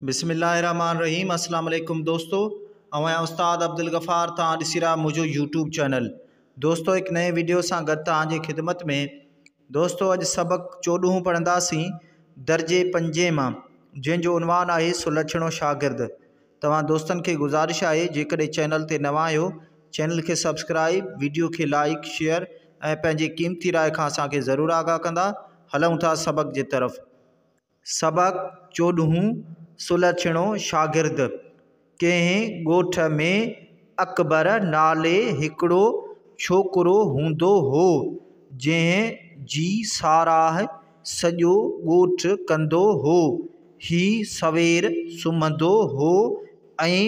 बिस्मिल्लाहिर्रहमानिर्रहीम। अस्सलाम वालेकुम दोस्तों, आवां उस्ताद अब्दुल गफ़ार तां ॾिसी रहा मुझो यूट्यूब चैनल। दोस्तों एक नए वीडियो सां गॾु तव्हांजे ख़िदमत में। दोस्तों अॼु सबक 14 पढ़ंदासीं दर्जे 5 मां, जंहिंजो उनवान आहे सुलक्षणो शागिर्द। तव्हां दोस्तनि खे गुज़ारिश आहे जेकॾहिं चैनल ते नवां आहियो चैनल खे सब्सक्राइब, वीडियो खे लाइक शेयर ऐं पंहिंजे क़ीमती राय खां असांखे ज़रूरु आगाह कंदा। हलूं था सबक जे तरफ़। सबक 14 सुलक्षणो शागिर्द। कंहिं ॻोठ में अकबर नाले हिकिड़ो छोकिरो हूंदो हो, जंहिं जी साराह सॼो ॻोठ कंदो हो। ही सवेर सुम्हंदो हो ऐं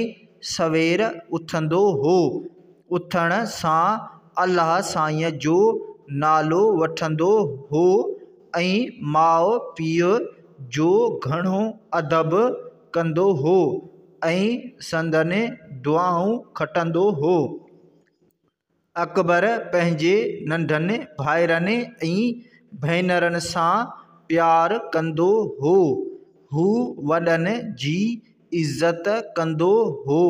सवेर उथंदो हो। उथण सां अल्लाह साईं जो नालो वठंदो हो ऐं माउ पीउ जो घणो अदब कंदो हो ऐं संदनि दुआऊं खटंदो हो। अकबर पंहिंजे नंढनि भाइरनि ऐं भेनरनि सां प्यार कंदो हो। हू वॾनि जी इज़त कंदो हो।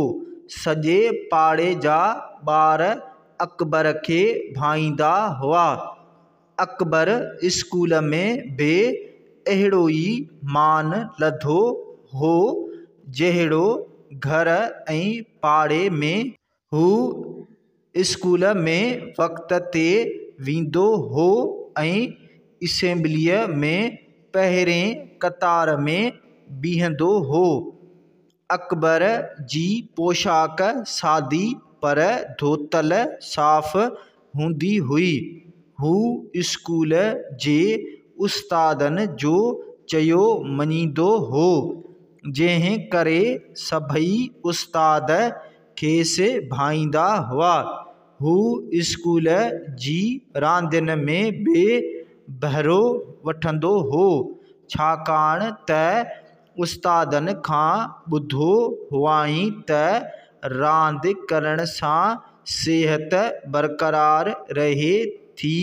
सॼे पाड़े जा ॿार अकबर खे भाईंदा हुआ। अकबर स्कूल में बि अहिड़ो ई मान लधो हो जहिड़ो घर ऐं पाड़े में। हू स्कूल में वक़्त ते वेंदो हो ऐं असेंबलीअ में पहिरें क़तार में बीहंदो हो। अकबर जी पोशाक सादी पर धोतल साफ़ हूंदी हुई। हू स्कूल जे उस्तादनि जो चयो मञींदो हो, जंहिं करे सभई उस्ताद खेसि भाईंदा हुआ। हू स्कूल जी रांदियुनि में बि बहिरो वठंदो हो, छाकाणि त उस्तादनि खां ॿुधो हुआईं त रांदि करण सां सिहत बरक़रार रहे थी।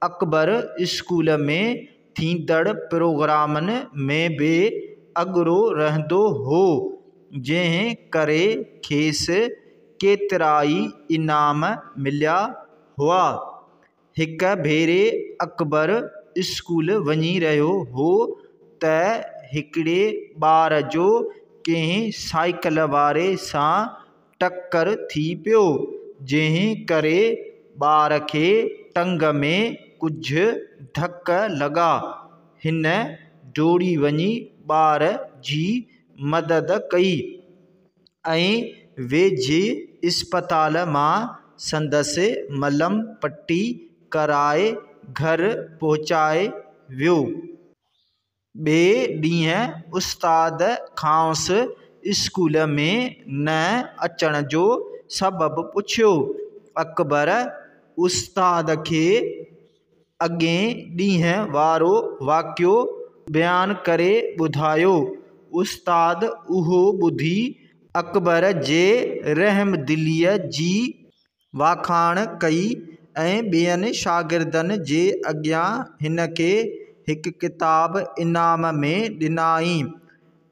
अकबर स्कूल में थींदड़ प्रोग्रामनि में बि अॻिरो रहंदो हो, जंहिं करे खेसि केतिराई इनाम मिलिया हुआ। हिक भेरे अकबर स्कूल वञी रहियो हो त हिकिड़े ॿार जो कंहिं साइकिल वारे सां टकर थी पियो, जंहिं करे ॿार खे टंग में कुझु धक लॻा। हिन डोड़ी वञी ॿार जी मदद कई ऐं वेझे इस्पताल मां संदसि मलम पट्टी कराए घर पहुचाए वियो। ॿिए ॾींहुं उस्ताद खांसि स्कूल में न अचण जो सबबु पुछियो। अकबर उस्ताद खे अॻिएं ॾींहं वारो वाक़ियो बयानु करे ॿुधायो। उस्ताद उहो ॿुधी अकबर जे रहमदिलीअ जी वाखाण कई ऐं ॿियनि शागिर्दनि जे अॻियां हिन खे हिकु किताब इनाम में ॾिनाई।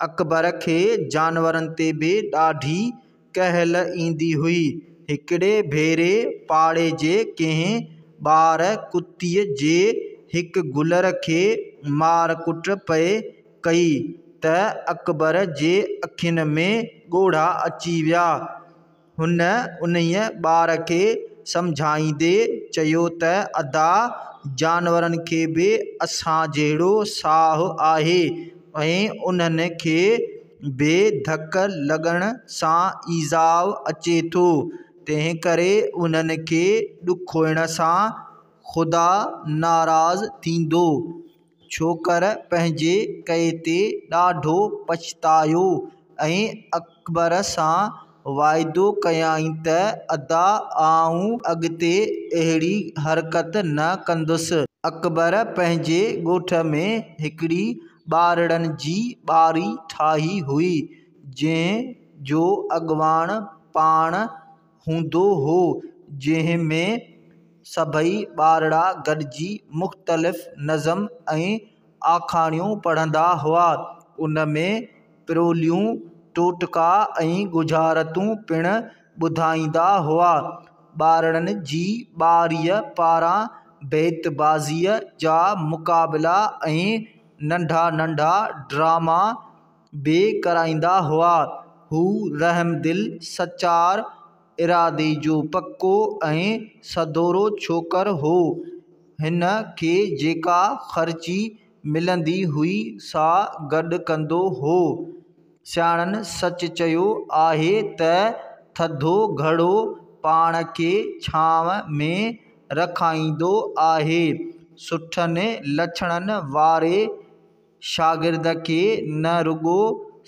अकबर खे जानवरनि ते बि ॾाढी कहल ईंदी हुई। हिकिड़े भेरे पाड़े जे कंहिं ॿार कुतीअ जे हिकु गुलर खे मार कुट पए कई त अकबर जे अखियुनि में ॻोढ़ा अची विया। हुन उन्हीअ ॿार खे सम्झाईंदे चयो त अदा जानवरनि खे बि असां जहिड़ो साहु आहे ऐं उन्हनि खे बि धक लॻण सां ईज़ाउ अचे थो। तंहिं करे उन्हनि खे ॾुखोइण सां ख़ुदा नाराज़ थींदो। छोकर पंहिंजे कए ते ॾाढो पछतायो ऐं अकबर सां वाइदो कयाईं त अदा आऊं अॻिते अहिड़ी हरकत न कंदुसि। अकबर पंहिंजे ॻोठ में हिकिड़ी ॿारड़नि जी ॿारी ठाही हुई, जंहिं जो अॻुवाण पाण हूंदो हो, जंहिं में सभई ॿारड़ा गॾिजी मुख़्तलिफ़ नज़म ऐं आखाणियूं पढ़ंदा हुआ। उन में पिरोलियूं टोटका ऐं गुज़ारतूं पिणु ॿुधाईंदा हुआ। ॿारनि जी ॿारीअ पारां बेतबाज़ीअ जा मुक़ाबिला ऐं नंढा नंढा ड्रामा बि कराईंदा हुआ। हू रहमदिल, सचार, इरादे जो पको ऐं सदोरो छोकरु हो। हिन खे जेका ख़र्ची मिलंदी हुई सा गॾु कंदो हो। सियाणनि सच चयो आहे त थधो घड़ो पाण खे छांव में रखाईंदो आहे। सुठनि लछणनि वारे शागिर्द खे न रुॻो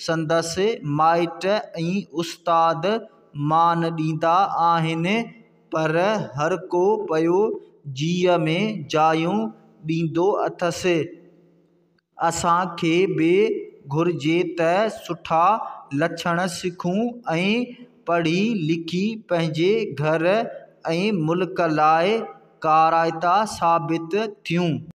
संदसि माइट ऐं उस्ताद मान ॾींदा आहिनि, पर हर को पियो जीअ में जायूं ॾींदो अथसि। असांखे बि घुरिजे त सुठा लछण सिखूं ऐं पढ़ी लिखी पंहिंजे घर ऐं मुल्क लाइ काराइता साबित थियूं।